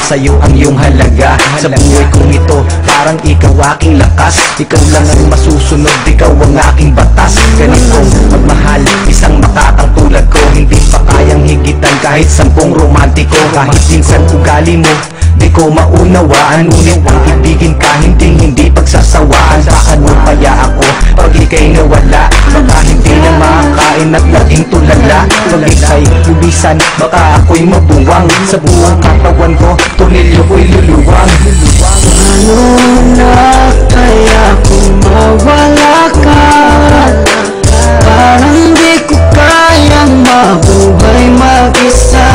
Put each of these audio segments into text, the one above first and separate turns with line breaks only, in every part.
Sa'yo ang iyong halaga sa buhay kong ito, parang ikaw aking lakas. Ikaw lang ang masusunod, ikaw ang aking batas. Ganitong magmahal, isang makatang tulad ko, hindi pa kayang higitan kahit 10 romantiko. Kahit minsan ugali mo di ko maunawaan, ngunit ang ibigin ka hindi pagsasawaan. Paano kaya ako pag ika'y nawala? Baka hindi na makakain at laging tulala. Pag ika'y lubisan, baka ako'y mabuwang. Sa buong katawan ko, tunilyo ko'y luluwang.
Paano na kaya kung mawala ka? Parang di ko kayang mabuhay mag-isa.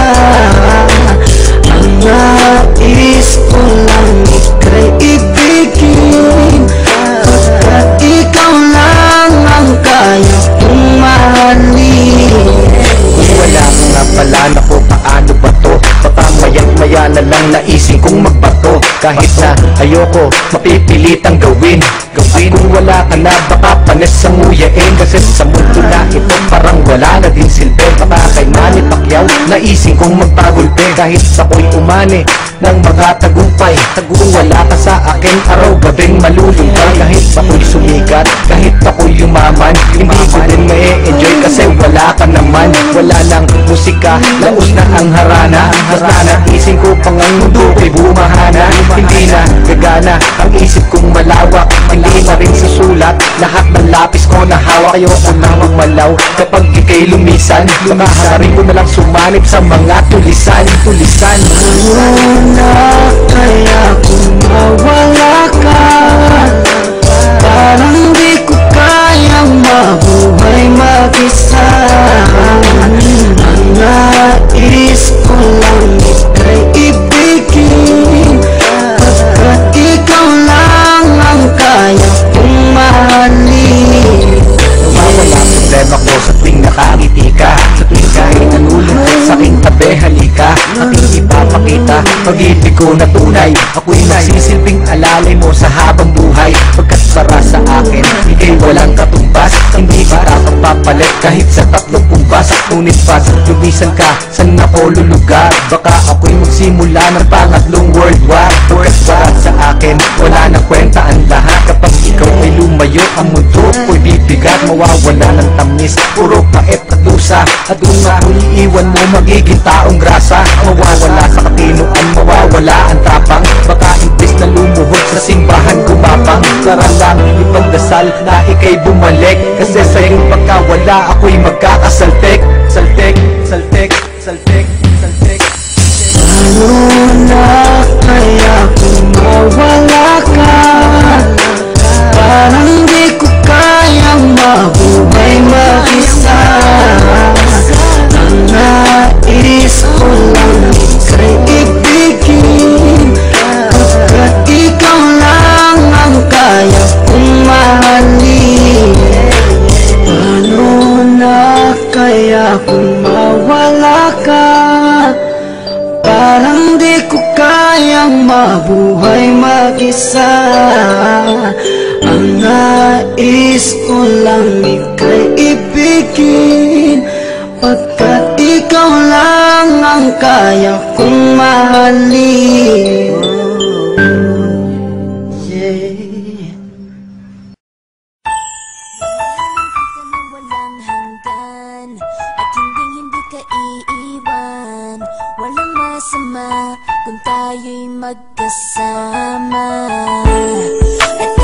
Ang nais ko lang ika'y ibigin, pagkat ikaw lang ang kaya kong mahalin.
Kung wala ka nga pala, naku, paano ba to? Baka maya't-maya na lang naising kong magbato. Kahit na ayoko, mapipilitang gawin. At kung wala ka na, baka panes sa nguyain. Kasi sa mundo na ito, parang wala na din silbi. Baka kay Manny Pacquiao, naising kong magpagulpe. Kahit ako'y umani ng mga tagumpay, kung wala ka sa akin, araw-gabing malulumpay. Kahit ako'y sumikat, kahit ako'y yumaman, hindi ko din ma-enjoy kasi wala ka naman. Wala nang musika, laos na ang harana. Basta naising ko pang ang mundo ko'y bumahana. Hindi na gagana ang isip kong malawak, hindi na rin sa sulat lahat ng lapis ko na hawak. Ayoko nang magmalaw kapag ika'y lumisan, makaharing ko na lang sumanib sa mga tulisan.
Paano na kaya kung mawala ka? Parang di ko kayang mabuhay mag-isa. Ang nais ko lang ika'y ibigin, pagkat ikaw lang ang kaya kong mahalin.
Wala problema ko sa tuwing nakangiti ka, sa tuwing kahit nanulungkot sa aking tabi, halika. Aking ipapakita pag-ibig ko na tunay. Ako'y magsisilbing alalay mo sa habang buhay. Pagkat para sa akin, ika'y walang katumbas. Hindi kita papapalit kahit sa 30 pumbas. Ngunit pas, lumisan ka, saan ako lulugar? Baka ako'y magsimula ng pangatlong world war. Pagkat para sa akin, wala na kwenta ang lahat. Kapag ikaw ay lumayo, ang mundo ko'y bibigat. Mawawala ng tamis, puro pait at dusa. At kung ako'y iiwan mo, magiging taong grasa. Mawawala sa katinuan, mawawala ang tapang. Baka imbis na lumuhod sa simbahan gumapang, para lang ipagdasal na ika'y bumalik. Kasi sa iyong pagkawala, ako'y magkakasaltek. Saltek.
Paano na kaya kung mawala ka? Parang di ko kayang mabuhay mag-isa. Ang nais ko lang ika'y ibigin, pagkat ikaw lang ang kaya kong mahalin. Paano na kaya kung mawala ka? Parang di ko kayang mabuhay mag-isa. Ang nais ko lang ika'y ibigin, pagkat ikaw lang ang kaya kong mahalin.
Walang hanggan at hindi ka iiwan. Walang masama kung tayo'y magkasama. At